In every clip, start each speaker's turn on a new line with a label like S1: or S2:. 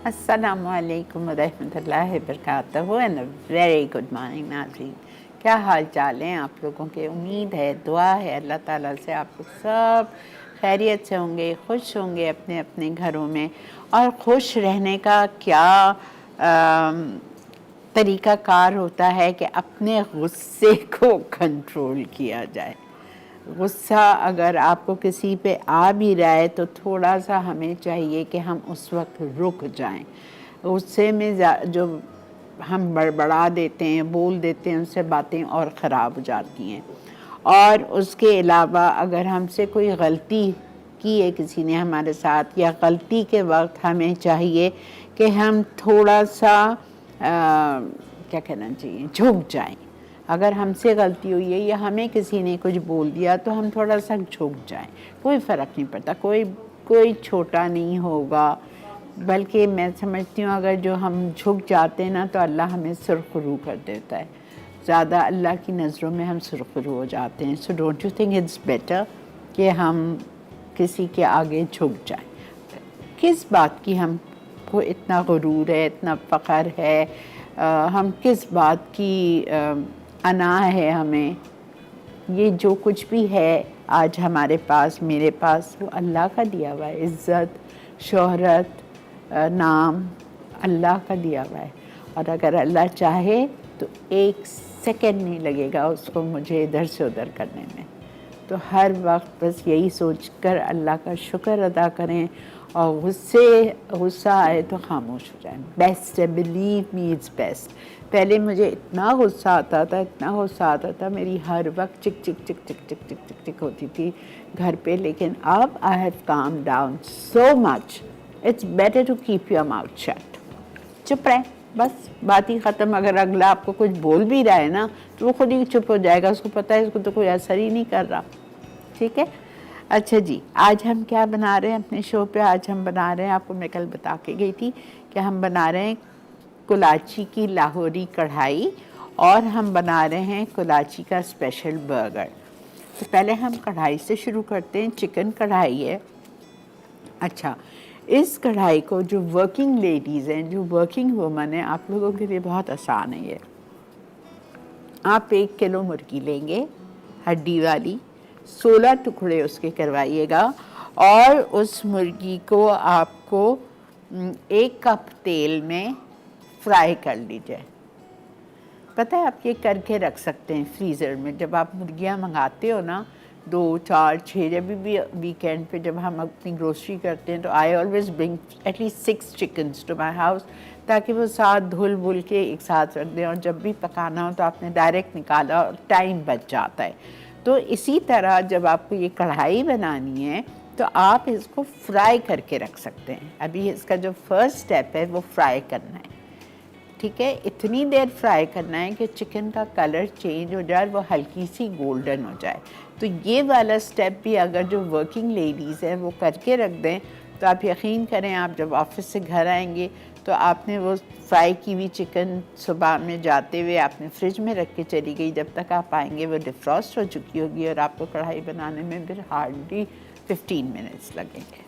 S1: अस्सलामुअलैकुम रहमतुल्लाहि वबरकातुहू and very good morning नाज़रीन। क्या हाल चाल हैं आप लोगों के? उम्मीद है, दुआ है अल्लाह ताला से आप लोग सब खैरियत से होंगे, खुश होंगे अपने अपने घरों में। और खुश रहने का क्या तरीक़ाकार होता है कि अपने गुस्से को कंट्रोल किया जाए। गुस्सा अगर आपको किसी पे आ भी रहा है तो थोड़ा सा हमें चाहिए कि हम उस वक्त रुक जाएं। गुस्से में जो हम बड़बड़ा देते हैं, बोल देते हैं, उनसे बातें और ख़राब हो जाती हैं। और उसके अलावा अगर हमसे कोई गलती की है किसी ने हमारे साथ, या गलती के वक्त हमें चाहिए कि हम थोड़ा सा क्या कहना चाहिए, झुक जाएं। अगर हमसे गलती हुई है या हमें किसी ने कुछ बोल दिया तो हम थोड़ा सा झुक जाएं। कोई फ़र्क नहीं पड़ता, कोई छोटा नहीं होगा। बल्कि मैं समझती हूँ अगर जो हम झुक जाते हैं ना तो अल्लाह हमें सुरखरू कर देता है। ज़्यादा अल्लाह की नज़रों में हम सुरखरू हो जाते हैं। So don't you think it's better कि हम किसी के आगे झुक जाएं? किस बात की हमको इतना गुरूर है, इतना फ़ख्र है, हम किस बात की अना है हमें? ये जो कुछ भी है आज हमारे पास, मेरे पास, वो अल्लाह का दिया हुआ है। इज़्ज़त, शोहरत, नाम अल्लाह का दिया हुआ है। और अगर अल्लाह चाहे तो एक सेकंड नहीं लगेगा उसको मुझे इधर से उधर करने में। तो हर वक्त बस यही सोचकर अल्लाह का शुक्र अदा करें, और गुस्सा आए तो खामोश हो जाएं। बेस्ट है, बिलीव मी, इट्स बेस्ट। पहले मुझे इतना गुस्सा आता था, मेरी हर वक्त चिक चिक चिक चिक चिक चिक चिक चिक होती थी घर पे। लेकिन अब I have calm down so much, it's better to keep your mouth shut. चुप रहें, बस बात ही ख़त्म। अगर अगला आपको कुछ बोल भी रहा है ना तो वो खुद ही चुप हो जाएगा, उसको पता है इसको तो कोई असर ही नहीं कर रहा। ठीक है, अच्छा जी, आज हम क्या बना रहे हैं अपने शो पे? आज हम बना रहे हैं, आपको मैं कल बता के गई थी कि हम बना रहे हैं कुलाची की लाहौरी कढ़ाई, और हम बना रहे हैं कुलाची का स्पेशल बर्गर। तो पहले हम कढ़ाई से शुरू करते हैं। चिकन कढ़ाई है। अच्छा, इस कढ़ाई को जो वर्किंग लेडीज़ हैं, जो वर्किंग वुमन हैं, आप लोगों के लिए बहुत आसान है ये। आप 1 किलो मुर्गी लेंगे, हड्डी वाली, 16 टुकड़े उसके करवाइएगा, और उस मुर्गी को आपको 1 कप तेल में फ्राई कर लीजिए। पता है आप ये करके रख सकते हैं फ्रीज़र में। जब आप मुर्गियाँ मंगाते हो ना, 2, 4, 6, जब भी वीकेंड पे जब हम अपनी ग्रोसरी करते हैं तो I always bring at least 6 chickens to my house, ताकि वो साथ धुल भुल के एक साथ रख दें, और जब भी पकाना हो तो आपने डायरेक्ट निकाला और टाइम बच जाता है। तो इसी तरह जब आपको ये कढ़ाई बनानी है तो आप इसको फ्राई करके रख सकते हैं। अभी इसका जो फर्स्ट स्टेप है वो फ्राई करना है। ठीक है, इतनी देर फ्राई करना है कि चिकन का कलर चेंज हो जाए, वो हल्की सी गोल्डन हो जाए। तो ये वाला स्टेप भी अगर जो वर्किंग लेडीज़ हैं वो करके रख दें तो आप यकीन करें, आप जब ऑफिस से घर आएंगे तो आपने वो फ्राई की हुई चिकन सुबह में जाते हुए आपने फ्रिज में रख के चली गई, जब तक आप आएंगे वो डिफ्रॉस्ट हो चुकी होगी, और आपको कढ़ाई बनाने में फिर हार्डली 15 मिनट्स लगेंगे।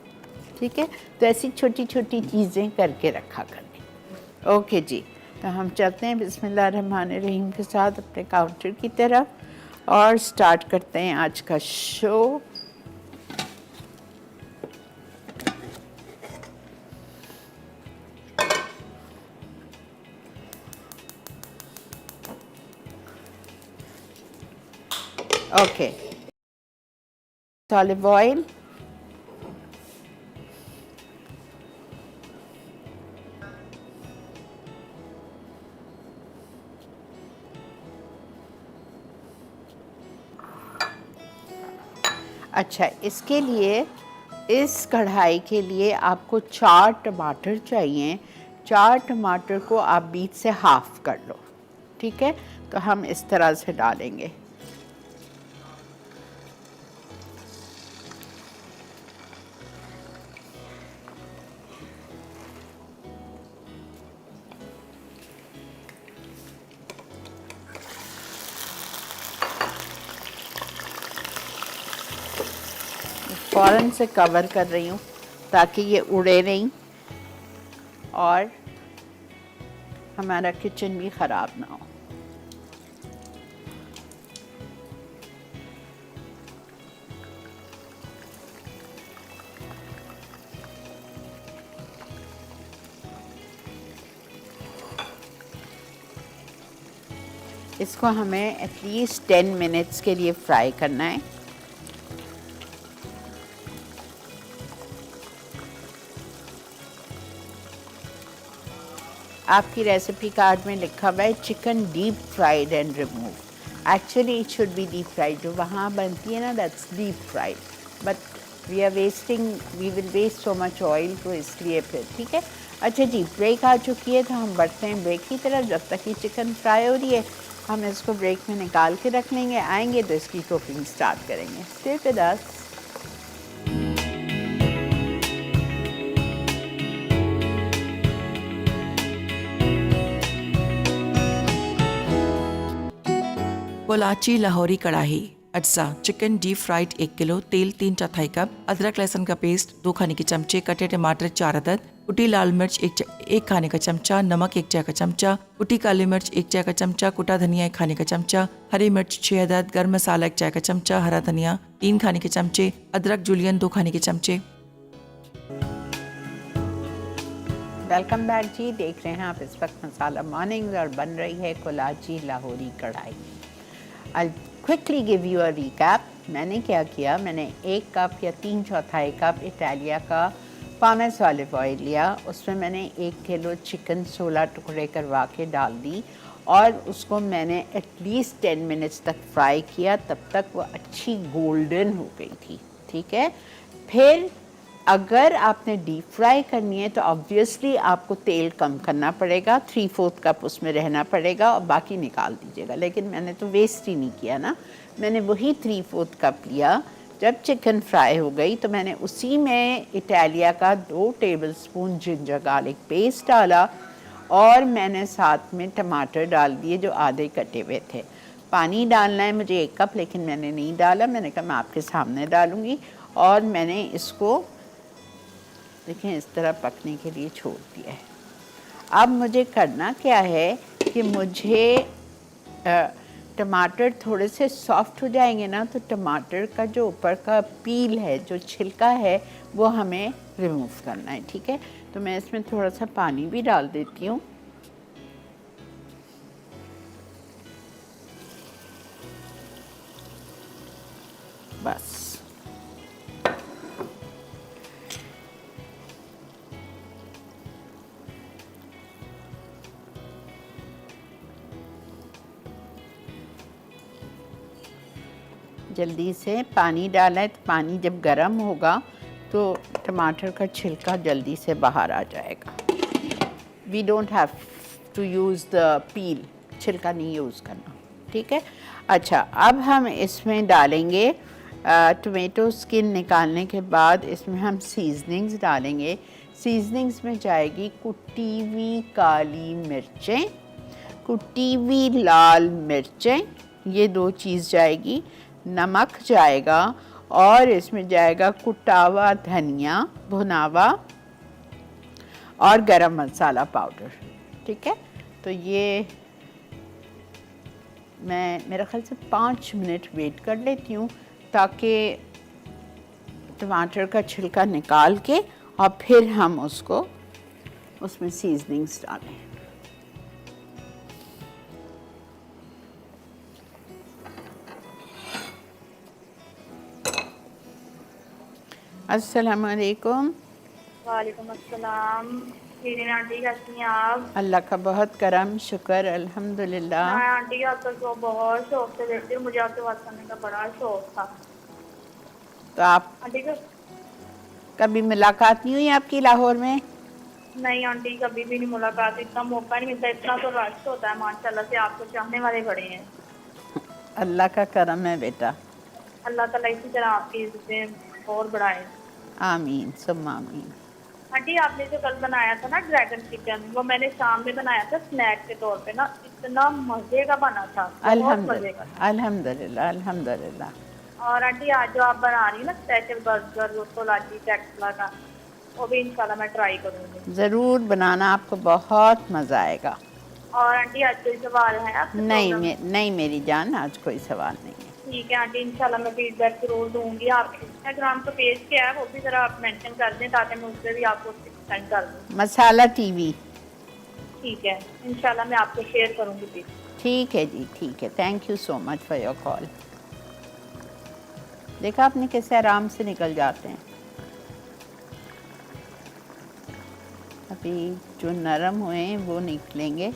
S1: ठीक है, तो ऐसी छोटी छोटी चीज़ें करके रखा करें। ओके जी, तो हम चलते हैं बिस्मिल्लाहिर्रहमानिर्रहीम के साथ अपने काउंटर की तरफ, और स्टार्ट करते हैं आज का शो। ओके, ऑलिव ऑयल, अच्छा, इसके लिए, इस कढ़ाई के लिए आपको 4 टमाटर चाहिए। 4 टमाटर को आप बीच से हाफ कर लो। ठीक है, तो हम इस तरह से डालेंगे। फ़ौरन से कवर कर रही हूँ ताकि ये उड़े नहीं, और हमारा किचन भी ख़राब ना हो। इसको हमें एटलीस्ट 10 मिनट्स के लिए फ्राई करना है। आपकी रेसिपी कार्ड में लिखा हुआ है chicken deep fried and remove. Actually it should be deep fried, जो वहाँ बनती है ना that's deep fried, but we will waste so much oil, तो इसलिए फिर ठीक है। अच्छा जी, ब्रेक आ चुकी है तो हम बढ़ते हैं ब्रेक की तरफ। जब तक ये चिकन फ्राई हो रही है हम इसको ब्रेक में निकाल के रख लेंगे, आएंगे तो इसकी कुकिंग स्टार्ट करेंगे। Stay with us.
S2: Pollachi Lahori karahi, अज्जा चिकन डीप फ्राइड 1 किलो, तेल 3/4 कप, अदरक लहसुन का पेस्ट 2 खाने के चमचे, कटे टमाटर 4 अदद, कुटी लाल मिर्च 1 खाने का चमचा, नमक 1 चाय का चमचा, कुटी काली मिर्च 1 चाय का चमचा, कुटा धनिया 1 खाने का चमचा, हरी मिर्च 6 अदद, गर्म मसाला 1 चाय का चमचा, हरा धनिया 3 खाने के चमचे, अदरक जूलियन 2 खाने के चमचे।
S1: वेलकम बैक जी। देख रहे हैं आप इस वक्त मसाला मॉर्निंग्स और बन रही है कोलाची लाहौरी कढ़ाई। I'll quickly give you a recap। मैंने क्या किया, मैंने 1 कप या 3/4 कप इटालिया का पामेस ऑलिव ऑयल लिया, उसमें मैंने 1 किलो चिकन 16 टुकड़े करवा के डाल दी और उसको मैंने एटलीस्ट 10 मिनट्स तक फ्राई किया, तब तक वो अच्छी गोल्डन हो गई थी। ठीक है, फिर अगर आपने डीप फ्राई करनी है तो ऑब्वियसली आपको तेल कम करना पड़ेगा, 3/4 कप उसमें रहना पड़ेगा और बाकी निकाल दीजिएगा। लेकिन मैंने तो वेस्ट ही नहीं किया ना, मैंने वही 3/4 कप लिया। जब चिकन फ्राई हो गई तो मैंने उसी में इटालिया का 2 टेबलस्पून जिंजर गार्लिक पेस्ट डाला और मैंने साथ में टमाटर डाल दिए जो आधे कटे हुए थे। पानी डालना है मुझे 1 कप, लेकिन मैंने नहीं डाला, मैंने कहा मैं आपके सामने डालूँगी। और मैंने इसको देखें इस तरह पकने के लिए छोड़ दिया है। अब मुझे करना क्या है कि मुझे टमाटर थोड़े से सॉफ्ट हो जाएंगे ना, तो टमाटर का जो ऊपर का पील है, जो छिलका है, वो हमें रिमूव करना है। ठीक है, तो मैं इसमें थोड़ा सा पानी भी डाल देती हूँ। बस जल्दी से पानी डाला है, तो पानी जब गर्म होगा तो टमाटर का छिलका जल्दी से बाहर आ जाएगा। We don't have to use the peel, छिलका नहीं यूज़ करना। ठीक है, अच्छा अब हम इसमें डालेंगे टोमेटो स्किन निकालने के बाद इसमें हम सीजनिंग्स डालेंगे। सीजनिंग्स में जाएगी कुटी हुई काली मिर्चें, कुटी हुई लाल मिर्चें, ये 2 चीज़ जाएगी, नमक जाएगा और इसमें जाएगा कुटा हुआ धनिया भुनावा और गरम मसाला पाउडर। ठीक है, तो ये मैं मेरा ख्याल से 5 मिनट वेट कर लेती हूँ ताकि टमाटर का छिलका निकाल के और फिर हम उसको उसमें सीजनिंग्स डालें। अस्सलाम वालेकुम।
S3: वालेकुम अस्सलाम। आंटी कैसी हैं आप?
S1: अल्लाह का बहुत करम शुक्र अल्हम्दुलिल्लाह।
S3: हाँ आंटी, आपका तो बहुत शौक से देखती हूँ, मुझे आपसे बात करने का बड़ा शौक था।
S1: तो आप
S3: आंटी का
S1: कभी मुलाकात नहीं हुई आपकी लाहौर में?
S3: नहीं आंटी, कभी भी नहीं मुलाकात, इतना मौका नहीं मिलता, इतना तो रश होता है माशाल्लाह से, आपको चाहने वाले बड़े हैं।
S1: अल्लाह का करम है बेटा।
S3: अल्लाह ताला इसी तरह आपकी इज्जतें और बढ़ाए।
S1: आमीन सुम्मा आमीन।
S3: आंटी आपने जो कल बनाया था ना ड्रैगन चिकन, वो मैंने शाम में बनाया था स्नैक के तौर पे ना, इतना मजे का बना था, बहुत मजे का।
S1: अल्हम्दुलिल्लाह अल्हम्दुलिल्लाह।
S3: और आंटी आज जो आप बना रही है ना स्पेशल बर्गर कोलाची टेक्सला का, वो भी इंशाल्लाह मैं ट्राई करूँगी।
S1: ज़रूर बनाना, आपको बहुत मज़ा आएगा।
S3: और आंटी आज कोई सवाल है आपके प्रोग्राम में?
S1: नहीं मेरी जान, आज कोई सवाल नहीं है।
S3: ठीक है आंटी, इंशाल्लाह मैं फीडबैक जरूर दूंगी। आप इंस्टाग्राम का पेज क्या है वो भी ज़रा आप मेंशन कर दें ताकि मैं उस पर भी आपको सेंड कर दूँ।
S1: मसाला टीवी।
S3: ठीक है, इंशाल्लाह मैं आपको शेयर करूँगी प्लीज।
S1: ठीक है जी, ठीक है। Thank you so much for your call. देखा आपने कैसे आराम से निकल जाते हैं। अभी जो नरम हुए हैं वो निकलेंगे।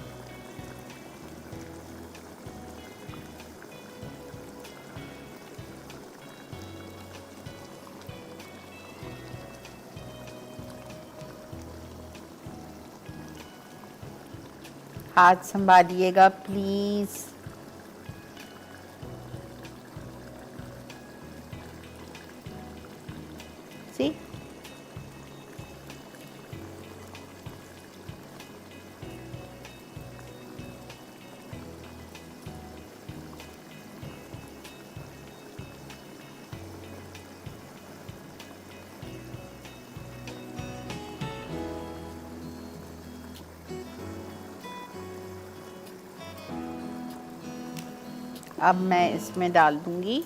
S1: हाथ संभालिएगा प्लीज़। सी अब मैं इसमें डाल दूंगी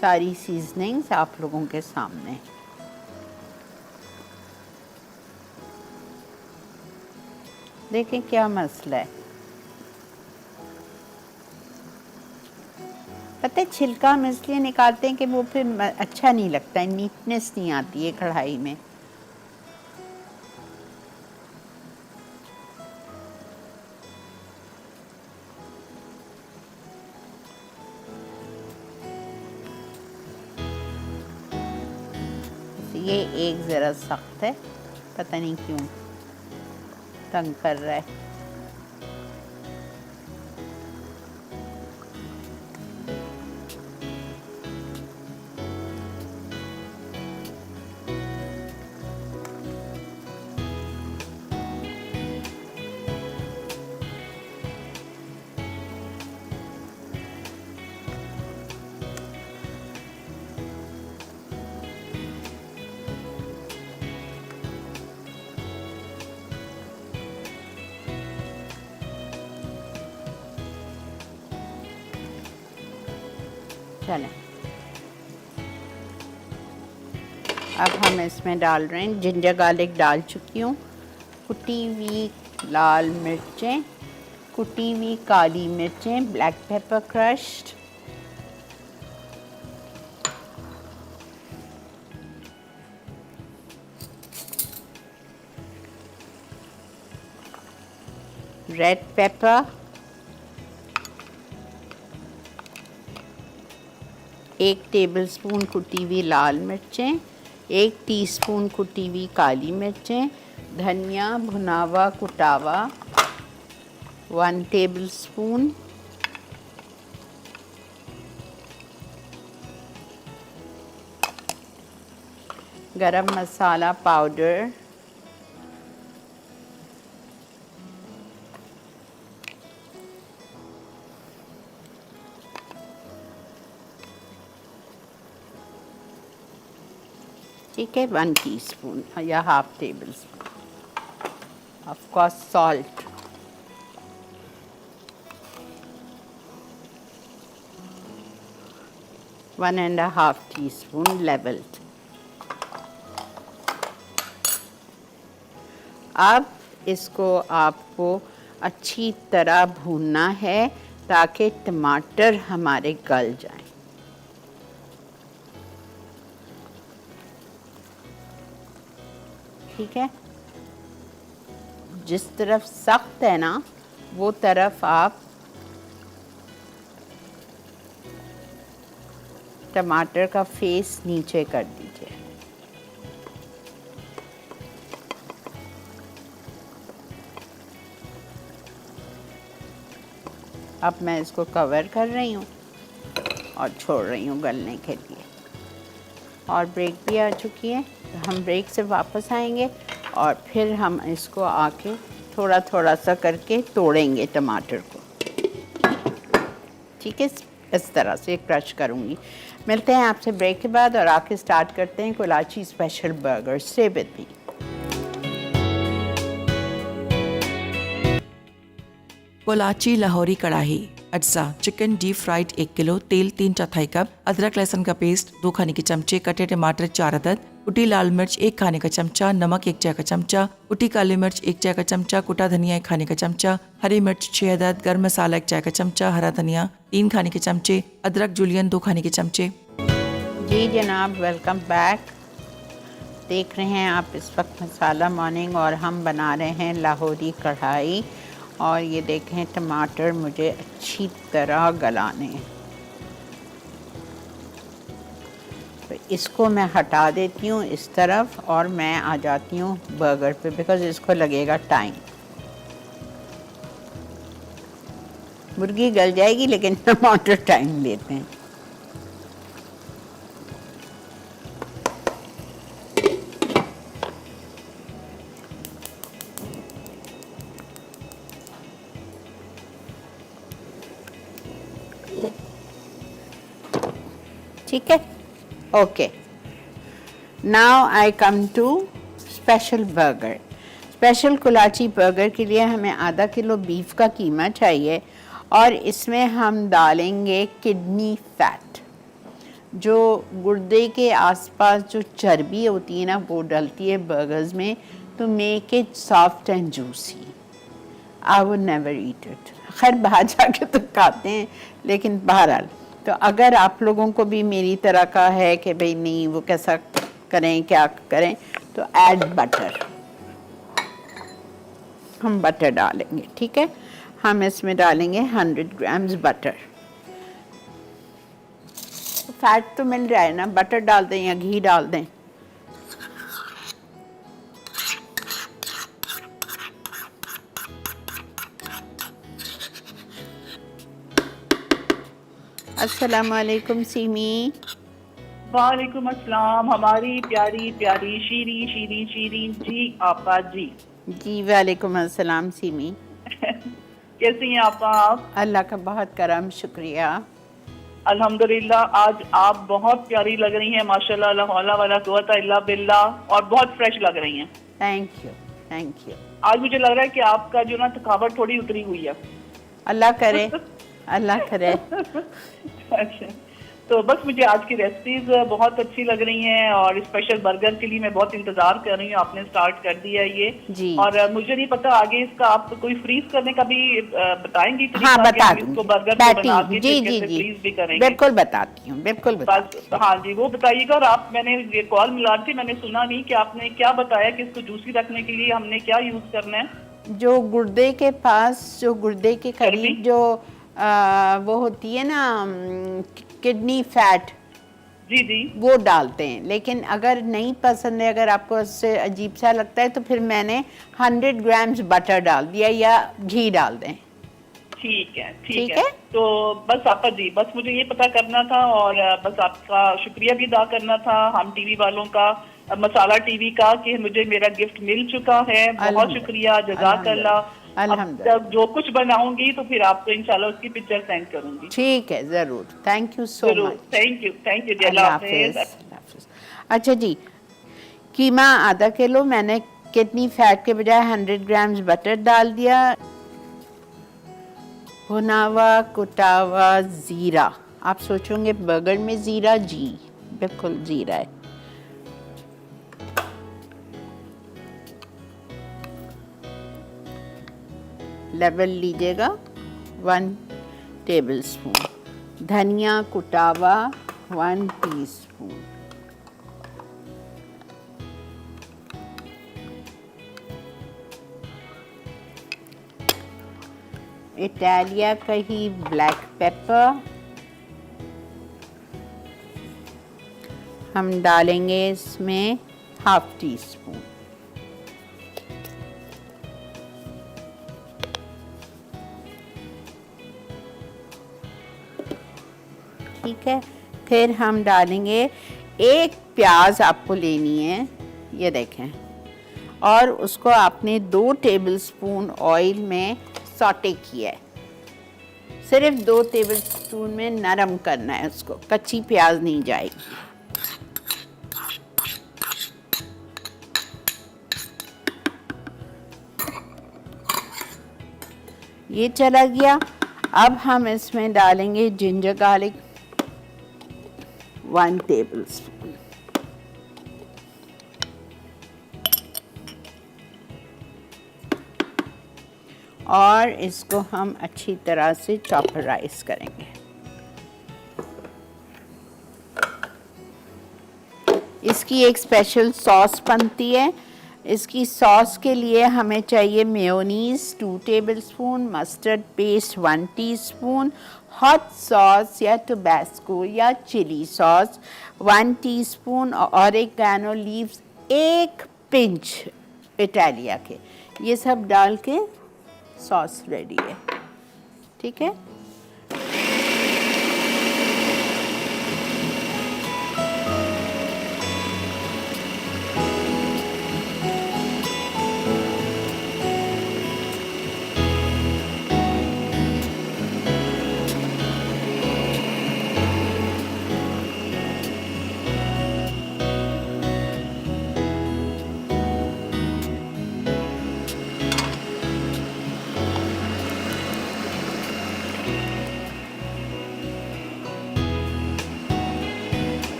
S1: सारी सीजनिंग्स आप लोगों के सामने। देखें क्या मसला है। पता है छिलका हम इसलिए निकालते हैं कि वो फिर अच्छा नहीं लगता है, नीटनेस नहीं आती है कढ़ाई में। ये एक ज़रा सख्त है, पता नहीं क्यों तंग कर रहा है। चलें, अब हम इसमें डाल रहे हैं जिंजर गार्लिक डाल चुकी हूँ, कुटी हुई लाल मिर्चें, कुटी हुई काली मिर्चें, black pepper crushed, red pepper, एक टेबलस्पून कुटी हुई लाल मिर्चें, एक टीस्पून कुटी हुई काली मिर्चें, धनिया भुनावा कुटावा 1 टेबलस्पून, गरम मसाला पाउडर, ठीक है 1 टीस्पून या half table spoon. Of course salt, one and half teaspoon levelled. अब इसको आपको अच्छी तरह भूनना है ताकि टमाटर हमारे गल जाएं। ठीक है, जिस तरफ सख्त है ना वो तरफ आप टमाटर का फेस नीचे कर दीजिए। अब मैं इसको कवर कर रही हूँ और छोड़ रही हूँ गलने के लिए। और ब्रेक भी आ चुकी है, तो हम ब्रेक से वापस आएंगे और फिर हम इसको आके थोड़ा थोड़ा सा करके तोड़ेंगे टमाटर को। ठीक है, इस तरह से क्रश करूँगी। मिलते हैं आपसे ब्रेक के बाद और आके स्टार्ट करते हैं Kolachi special burger. Stay with me.
S2: Kolachi Lahori karahi, अज्जा चिकन डीप फ्राइड 1 किलो, तेल 3/4 कप, अदरक लहसुन का पेस्ट 2 खाने के चमचे, कटे टमाटर 4 अदद, कुटी लाल मिर्च 1 खाने का चमचा, नमक 1 चाय का चमचा, कुटी काली मिर्च 1 चाय का चमचा, कुटा धनिया 1 खाने का चमचा, हरी मिर्च 6 अदद, गर्म मसाला 1 चाय का चमचा, हरा धनिया 3 खाने के चमचे, अदरक जूलियन 2 खाने के चमचे।
S1: जी जनाब, वेलकम बैक। देख रहे हैं आप इस वक्त मसाला मॉर्निंग और हम बना रहे हैं लाहौरी कढ़ाई। और ये देखें टमाटर मुझे अच्छी तरह गलाने हैं, तो इसको मैं हटा देती हूँ इस तरफ और मैं आ जाती हूँ बर्गर पे, बिकॉज़ इसको लगेगा टाइम। मुर्गी गल जाएगी लेकिन टमाटर टाइम लेते हैं। ठीक है, okay. Now I come to special burger. Special कुलाची बर्गर के लिए हमें आधा किलो बीफ का कीमा चाहिए और इसमें हम डालेंगे किडनी फैट। जो गुर्दे के आसपास जो चर्बी होती है ना, वो डलती है बर्गर्स में to make it soft and juicy. I would never eat it. खैर बाहर जाके तो खाते हैं, लेकिन बहरहाल तो अगर आप लोगों को भी मेरी तरह का है कि भाई नहीं वो कैसा करें क्या करें, तो ऐड बटर। हम बटर डालेंगे, ठीक है। हम इसमें डालेंगे 100 ग्राम्स बटर। फैट तो मिल रहा है ना, बटर डाल दें या घी डाल दें। अस्सलामुअलैकुम सीमी।
S4: वालेकुम अस्सलाम हमारी प्यारी प्यारी शीरी शीरी शीरी जी आपा जी।
S1: जी वालेकुम अस्सलाम सीमी।
S4: कैसी हैं आपा आप?
S1: अल्लाह का बहुत करम, शुक्रिया।
S4: अल्हम्दुलिल्लाह, आज आप बहुत प्यारी लग रही हैं माशाल्लाह, ला हौला वला कुव्वता इल्ला बिल्लाह, और बहुत फ्रेश लग रही हैं।
S1: Thank you, thank you.
S4: आज मुझे लग रहा है कि आपका जो ना थकावट थोड़ी उतरी हुई है।
S1: अल्लाह करे, अल्लाह करे।
S4: अच्छा, तो बस मुझे आज की रेसिपीज बहुत अच्छी लग रही हैं और स्पेशल बर्गर के लिए मैं बहुत इंतजार कर रही हूँ। आपने स्टार्ट कर दिया है ये
S1: जी।
S4: और मुझे नहीं पता आगे इसका आप कोई फ्रीज करने का भी बताएंगे तरीका?
S1: हाँ
S4: कि
S1: बता
S4: हम इसको बर्गर को बना के
S1: जी
S4: फिर
S1: जी
S4: कैसे
S1: जी
S4: फ्रीज भी करेंगे?
S1: बिल्कुल बताती हूँ, बिल्कुल बताती
S4: बस हाँ जी, वो बताइएगा। और आप, मैंने ये कॉल मिला थी, मैंने सुना नहीं कि आपने क्या बताया कि इसको जूसी रखने के लिए हमने क्या यूज करना है?
S1: हूँ। जो गुर्दे के पास, जो गुर्दे के करीब
S4: चर्बी?
S1: जो वो होती है ना किडनी फैट,
S4: जी जी,
S1: वो डालते हैं। लेकिन अगर नहीं पसंद है, अगर आपको उससे अजीब सा लगता है, तो फिर मैंने 100 ग्राम्स बटर डाल दिया या घी डाल दें।
S4: ठीक है
S1: ठीक
S4: ठीक
S1: है।
S4: है। तो बस आपा जी, बस मुझे ये पता करना था और बस आपका शुक्रिया भी अदा करना था हम टीवी वालों का, मसाला टीवी का, कि मुझे मेरा गिफ्ट मिल चुका है। बहुत शुक्रिया, जज़ाकल्लाह। अब तक जो कुछ बनाऊंगी तो फिर आपको इंशाल्लाह उसकी पिक्चर सेंड करूंगी।
S1: ठीक है, ज़रूर। थैंक यू सो
S4: जरूर,
S1: मच।
S4: थैंक यू जी,
S1: अल्लाह
S4: अल्लाह
S1: हाफिज़।
S4: हाफिज़।
S1: अल्लाह हाफिज़। अच्छा जी, कीमा आधा किलो, मैंने किडनी फैट के बजाय 100 ग्राम्स बटर डाल दिया। भुनावा कुटावा ज़ीरा। आप सोचोगे बर्गर में ज़ीरा? जी बिल्कुल ज़ीरा है। लेवल लीजिएगा 1 टेबलस्पून। धनिया कुटावा 1 टीस्पून। इटालिया का ही ब्लैक पेपर हम डालेंगे इसमें 1/2 टीस्पून। ठीक है, फिर हम डालेंगे 1 प्याज, आपको लेनी है, ये देखें, और उसको आपने 2 टेबलस्पून ऑयल में सॉटे किया है। सिर्फ 2 टेबलस्पून में नरम करना है उसको, कच्ची प्याज नहीं जाएगी। ये चला गया। अब हम इसमें डालेंगे जिंजर गार्लिक 1 टेबलस्पून। और इसको हम अच्छी तरह से चॉपराइज करेंगे। इसकी एक स्पेशल सॉस बनती है। इसकी सॉस के लिए हमें चाहिए mayonnaise 2 tablespoon, mustard paste 1 teaspoon, hot sauce या टोबैस्को या chilli sauce 1 teaspoon, oregano leaves 1 pinch इटालिया के। ये सब डाल के सॉस रेडी है। ठीक है।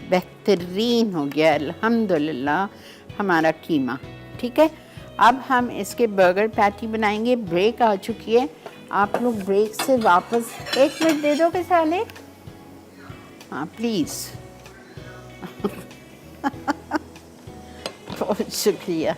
S1: बेहतरीन हो गया अल्हम्दुलिल्लाह हमारा कीमा। ठीक है। अब हम इसके बर्गर पैटी बनाएंगे। ब्रेक आ चुकी है। आप लोग ब्रेक से वापस 1 मिनट दे दोगे साले? हाँ प्लीज़। बहुत शुक्रिया।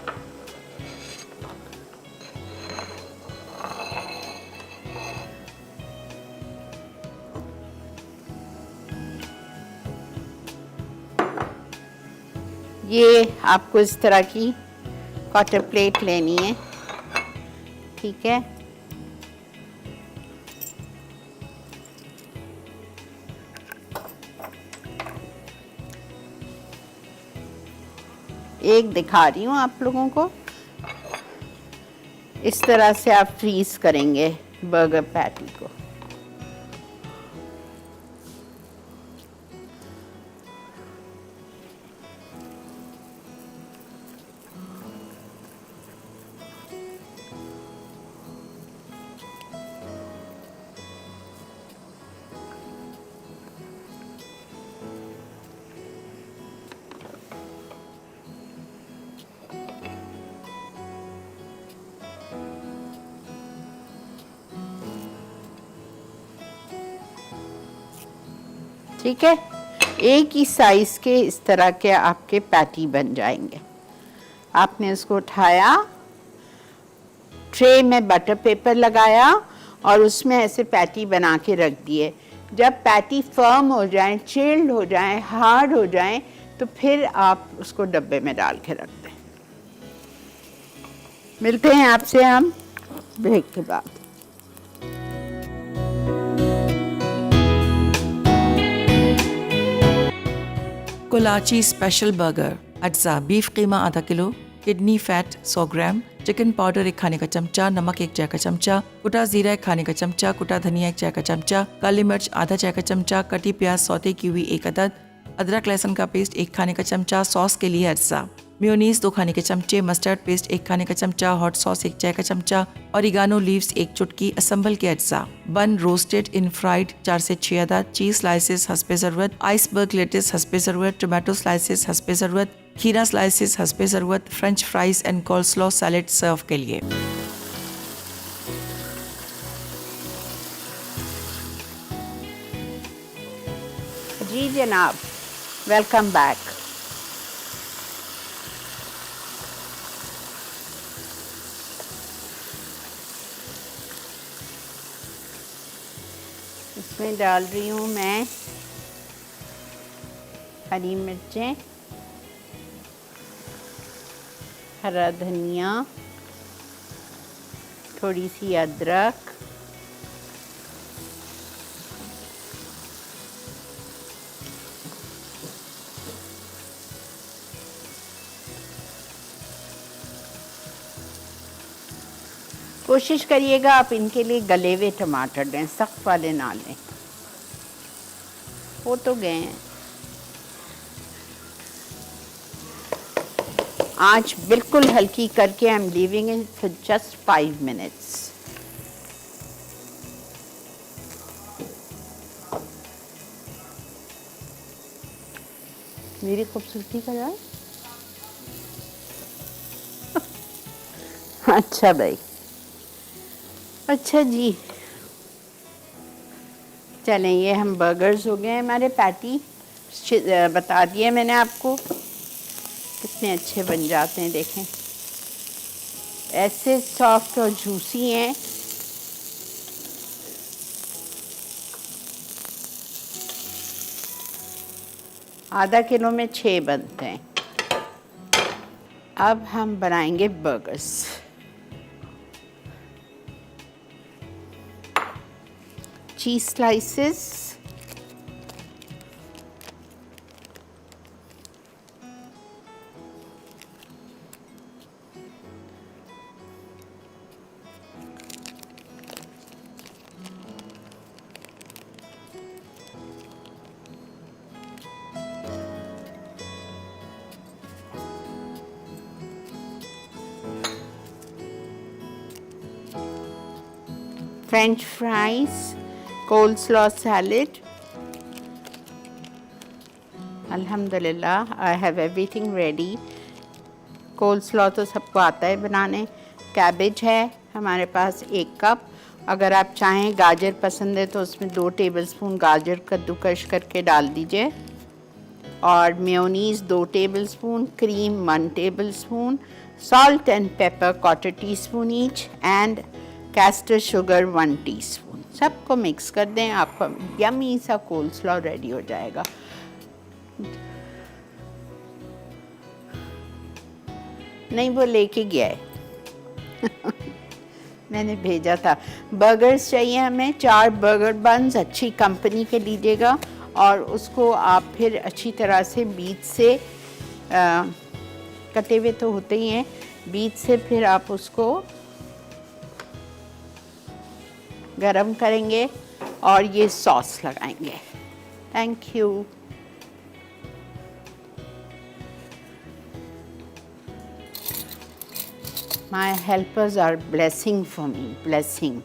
S1: ये आपको इस तरह की क्वार्टर प्लेट लेनी है। ठीक है। एक दिखा रही हूँ आप लोगों को। इस तरह से आप फ्रीज करेंगे बर्गर पैटी को। ठीक है। एक ही साइज के इस तरह के आपके पैटी बन जाएंगे। आपने इसको उठाया, ट्रे में बटर पेपर लगाया और उसमें ऐसे पैटी बना के रख दिए। जब पैटी फर्म हो जाए, चिल्ड हो जाए, हार्ड हो जाए, तो फिर आप उसको डब्बे में डाल के रख दें। मिलते हैं आपसे हम ब्रेक के बाद।
S2: कोलाची स्पेशल बर्गर। अज्जा बीफ कीमा आधा किलो, किडनी फैट 100 ग्राम, चिकन पाउडर 1 खाने का चमचा, नमक 1 चाय का चमचा, कुटा जीरा 1 खाने का चमचा, कुटा धनिया 1 चाय का चमचा, काली मिर्च आधा चाय का चमचा, कटी प्याज सौते की हुई 1 अदद, अदरक लहसुन का पेस्ट 1 खाने का चमचा, सॉस के लिए अज्जा, मेयोनीज 2 खाने के चमचे, मस्टर्ड पेस्ट 1 खाने का चमचा, हॉट सॉस 1 चाय का चमचा, ऑरिगानो लीव्स 1 चुटकी, असम्बल के अज्जा, बन रोस्टेड इन फ्राइड 4 से 6 अदद, चीज स्लाइसेस हस्बे ज़रूरत, आइसबर्ग लेटिस हस्बे ज़रूरत, टोमेटो स्लाइसेस हस्बे ज़रूरत, खीरा स्लाइसेस हस्बे ज़रूरत, फ्रेंच फ्राइज एंड कॉल्स्लॉ सैलेड सर्व के लिए।
S1: जी जनाब, वेलकम बैक। इसमें डाल रही हूँ मैं हरी मिर्चें, हरा धनिया, थोड़ी सी अदरक, कोशिश करिएगा आप इनके लिए गले हुए टमाटर दें, सख्त वाले ना लें। हो तो गए हैं। आंच बिल्कुल हल्की करके I am leaving it for just 5 minutes. मेरी खूबसूरती का जाए। अच्छा भाई, अच्छा जी, चलें, ये हम बर्गर्स हो गए हमारे। पैटी बता दिए मैंने आपको कितने अच्छे बन जाते हैं, देखें ऐसे सॉफ्ट और जूसी हैं। आधा किलो में 6 बनते हैं। अब हम बनाएंगे बर्गर्स। चीज slices, French fries, coleslaw salad. अल्हम्दुलिल्लाह आई हैव एवरीथिंग रेडी। कोल्सलॉ तो सबको आता है बनाने। कैबेज है हमारे पास 1 कप। अगर आप चाहें गाजर पसंद है तो उसमें 2 टेबलस्पून गाजर कद्दूकश करके डाल दीजिए। और mayonnaise 2 tablespoon, cream 1 tablespoon, salt and paper 1/4 teaspoon each, and castor sugar 1 teaspoon. सबको मिक्स कर दें, आपका यमी सा कोल्सलॉ रेडी हो जाएगा। नहीं, वो लेके गया है मैंने भेजा था। बर्गर्स चाहिए हमें, 4 बर्गर बन्स अच्छी कंपनी के लीजिएगा, और उसको आप फिर अच्छी तरह से बीच से कटे हुए तो होते ही हैं, बीच से फिर आप उसको गरम करेंगे और ये सॉस लगाएंगे। Thank you. My helpers are blessing for me, blessing.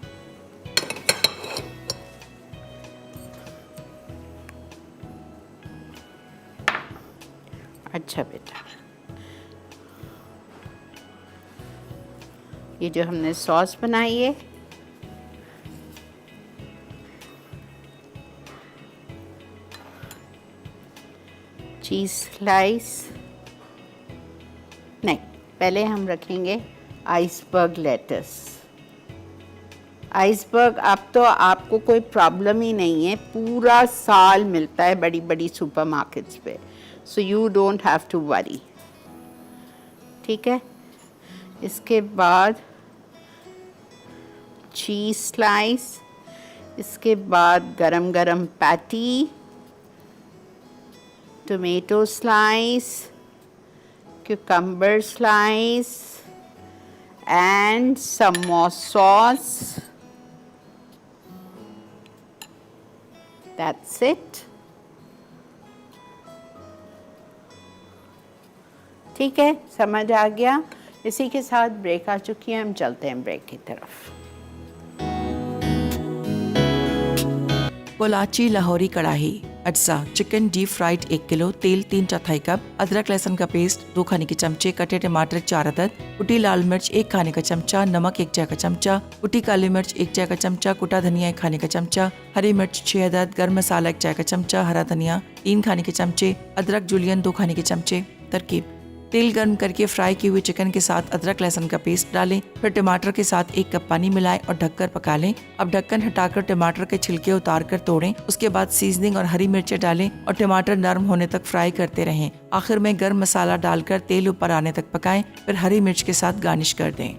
S1: अच्छा बेटा, ये जो हमने सॉस बनाई है, चीज़ स्लाइस नहीं, पहले हम रखेंगे आइसबर्ग लेटस। आइसबर्ग अब तो आपको कोई प्रॉब्लम ही नहीं है, पूरा साल मिलता है बड़ी बड़ी सुपरमार्केट्स पे, so you don't have to worry. ठीक है, इसके बाद चीज़ स्लाइस, इसके बाद गरम गरम patty, tomato slice, cucumber slice, and some more sauce. That's it. ठीक है, समझ आ गया। इसी के साथ ब्रेक आ चुकी है, हम चलते हैं ब्रेक की तरफ।
S2: पोलाची लाहौरी कढ़ाई, अज्जा चिकन डीप फ्राइड 1 किलो, तेल 3/4 कप, अदरक लहसुन का पेस्ट 2 खाने के चमचे, कटे टमाटर 4 अदद, कुटी लाल मिर्च 1 खाने का चमचा, नमक 1 चाय का चमचा, कुटी काली मिर्च 1 चाय का चमचा, कुटा धनिया 1 खाने का चमचा, हरी मिर्च 6 अदद, गर्म मसाला 1 चाय का चमचा, हरा धनिया 3 खाने के चमचे, अदरक जूलियन 2 खाने के चमचे। तरकीब: तेल गर्म करके फ्राई की हुई चिकन के साथ अदरक लहसुन का पेस्ट डालें, फिर टमाटर के साथ 1 कप पानी मिलाएं और ढककर पका लें। अब ढक्कन हटाकर टमाटर के छिलके उतारकर तोड़ें। उसके बाद सीजनिंग और हरी मिर्चें डालें और टमाटर नरम होने तक फ्राई करते रहें। आखिर में गर्म मसाला डालकर तेल ऊपर आने तक पकाएं, फिर हरी मिर्च के साथ गार्निश कर दें।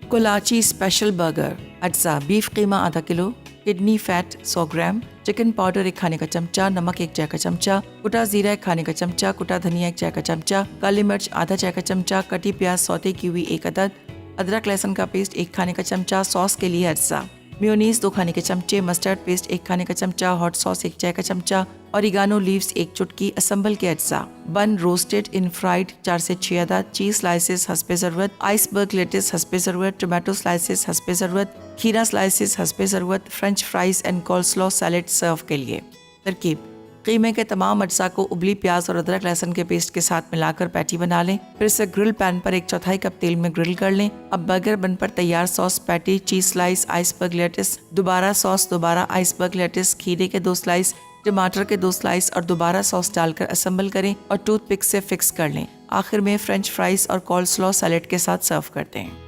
S2: कोलाची स्पेशल बर्गर, अज्जा बीफ कीमा आधा किलो, किडनी फैट 100 ग्राम, चिकन पाउडर 1 खाने का चमचा, नमक 1 चाय का चमचा, कुटा जीरा 1 खाने का चमचा, कुटा धनिया 1 चाय का चमचा, काली मिर्च आधा चाय का चमचा, कटी प्याज सौते की हुई 1 अदद, अदरक लहसुन का पेस्ट 1 खाने का चमचा। सॉस के लिए अज्जा मेयोनीज 2 खाने के चमचे, मस्टर्ड पेस्ट 1 खाने का चमचा, हॉट सॉस 1 चाय का चमचा, ऑरिगानो लीव्स 1 चुटकी, असम्बल के अज्जा, बन रोस्टेड इन फ्राइड 4 से 6 अदद, चीज स्लाइसेस हस्बे ज़रूरत, आइसबर्ग लेटिस हस्बे ज़रूरत, टोमेटो स्लाइसेस हस्बे ज़रूरत, खीरा स्लाइसेस हस्बे ज़रूरत, फ्रेंच फ्राइज एंड कॉल्स्लॉ सैलेड सर्व के लिए। तरकीब: कीमे के तमाम अज्जा को उबली प्याज और अदरक लहसुन के पेस्ट के साथ मिलाकर पैटी बना लें। फिर इसे ग्रिल पैन पर 1/4 कप तेल में ग्रिल कर लें। अब बर्गर बन पर तैयार sauce, patty, cheese slice, iceberg lettuce, दोबारा सॉस, दोबारा आइसबर्ग लेटिस, खीरे के 2 स्लाइस, टमाटर के 2 स्लाइस और दोबारा सॉस डालकर असम्बल करें और टूथपिक से फिक्स कर लें। आखिर में फ्रेंच फ्राइज और कॉल्स्लॉ सैलेड के साथ सर्व करते हैं।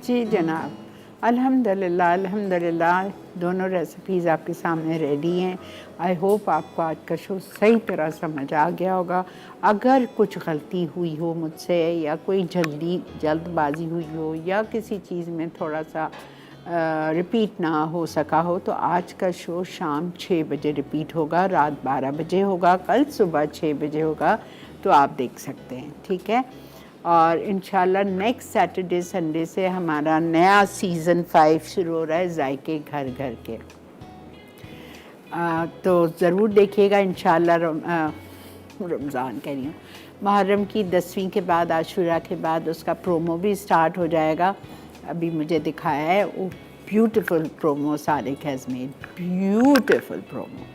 S1: जी जनाब, अल्हम्दुलिल्लाह अल्हम्दुलिल्लाह दोनों रेसिपीज़ आपके सामने रेडी हैं। आई होप आपको आज का शो सही तरह समझ आ गया होगा। अगर कुछ गलती हुई हो मुझसे या कोई जल्दबाजी हुई हो या किसी चीज़ में थोड़ा सा रिपीट ना हो सका हो तो आज का शो शाम 6 बजे रिपीट होगा, रात 12 बजे होगा, कल सुबह 6 बजे होगा, तो आप देख सकते हैं, ठीक है। और इंशाल्लाह नेक्स्ट सैटरडे संडे से हमारा नया सीज़न 5 शुरू हो रहा है, जायके घर घर के। तो ज़रूर देखिएगा इंशाल्लाह। रमज़ान कह रही हूँ, मुहर्रम की 10वीं के बाद, आशूरा के बाद उसका प्रोमो भी स्टार्ट हो जाएगा। अभी मुझे दिखाया है वो beautiful promo Sadiq has made, beautiful promo.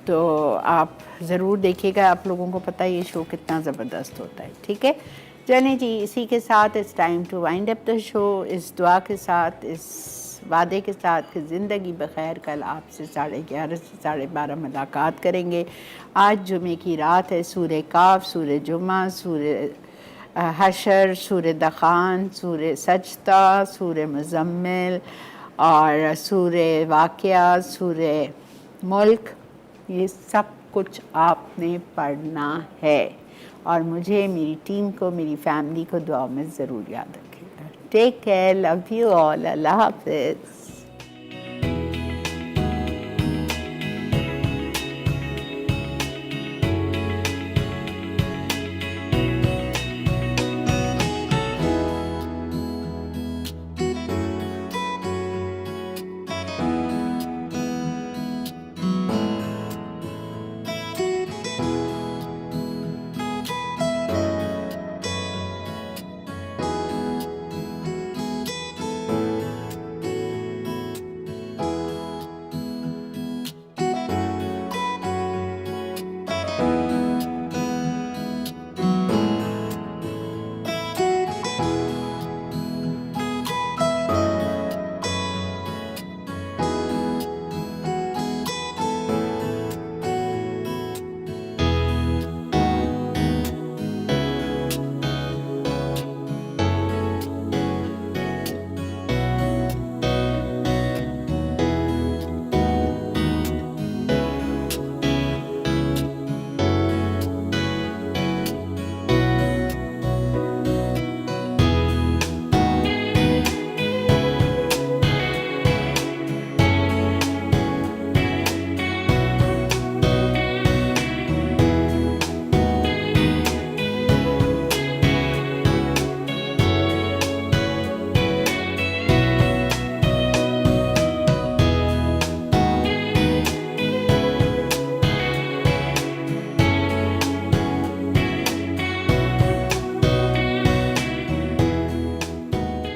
S1: तो आप ज़रूर देखिएगा। आप लोगों को पता है ये शो कितना ज़बरदस्त होता है, ठीक है। चलें जी, इसी के साथ it's time to wind up the show. इस दुआ के साथ, इस वादे के साथ कि ज़िंदगी बखैर, कल आपसे 11:30 से 12:30 मुलाकात करेंगे। आज जुमे की रात है। सूरह काफ, सूरह जुमा, सूरह हशर, सूरह दखान, सूरह सजदा, सूरह मुज़म्मिल और सूरह वाक़िया, सूरह मुल्क, ये सब कुछ आपने पढ़ना है। और मुझे, मेरी टीम को, मेरी फैमिली को दुआ में ज़रूर याद रखिएगा। Take care, love you all, अल्लाह हाफ़िज़।